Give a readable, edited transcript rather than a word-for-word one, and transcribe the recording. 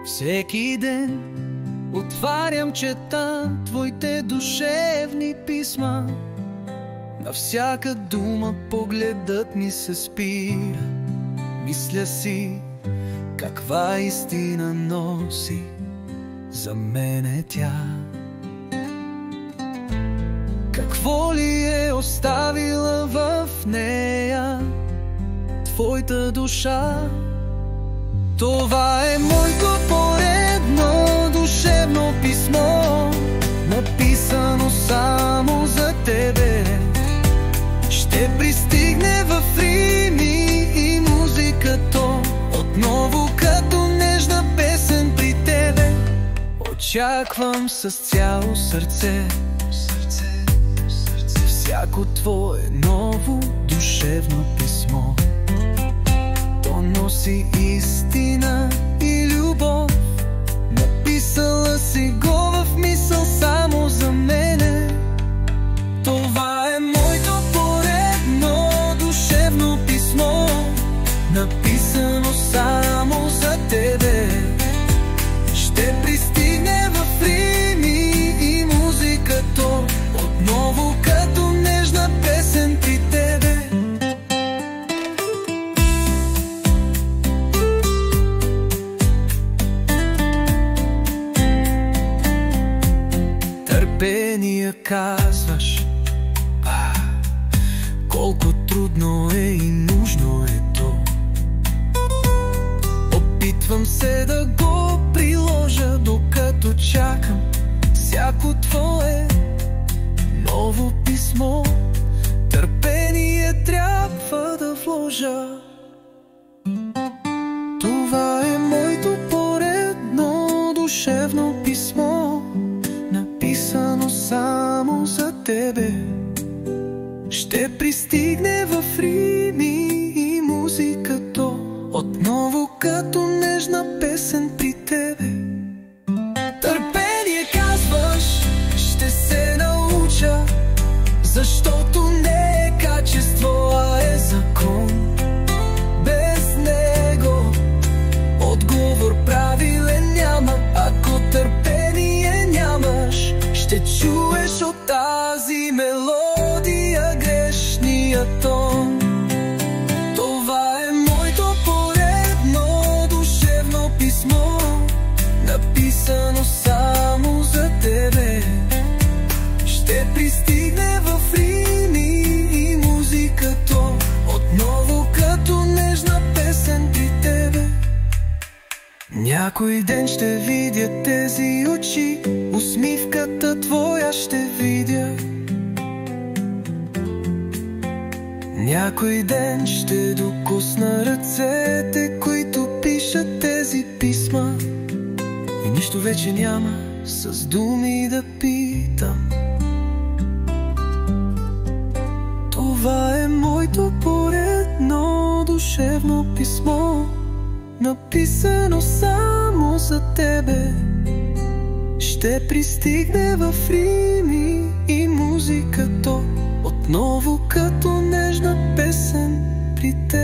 Всеки ден отварям, чета твоите душевни писма. На всяка дума погледът ми се спира. Мисля си, каква истина носи за мене тя. Какво ли е оставила в нея твоята душа? Това е моето поредно душевно писмо, написано само за тебе. Ще пристигне в рими и музикато отново като нежна песен при тебе. Очаквам с цяло сърце всяко твое ново душевно писмо. То носи истина и любов, написала си го в мисъл само за мене. Това е моето поредно душевно писмо, написано само за тебе. Ще пристигне в рими и музикато отново като нежна песен при тебе. Търпение казваш, колко трудно е и нужно е то. Опитвам се да го приложа, докато чакам всяко твое ново писмо. Търпение трябва да вложа. Това е моето поредно душевно писмо, написано само за тебе. Ще пристигне в рими и музикато отново като нежна песен при тебе. Търпение казваш, ще се науча, защото не е качество, а е закон. Без него отговор правилен няма. Ако търпение нямаш, ще чуеш от тази мелодия грешния тон. Това е моето поредно душевно писмо, написано само за тебе. Ще пристигне в рими и музикато отново като нежна песен при тебе. Някой ден ще видя тези очи, усмивката твоя ще видя. Някой ден ще докосна ръцете, които пишат тези писма. И нищо вече няма с думи да питам. Това е моето поредно душевно писмо, написано само за тебе. Ще пристигне в рими и музикато отново като нежна песен при теб.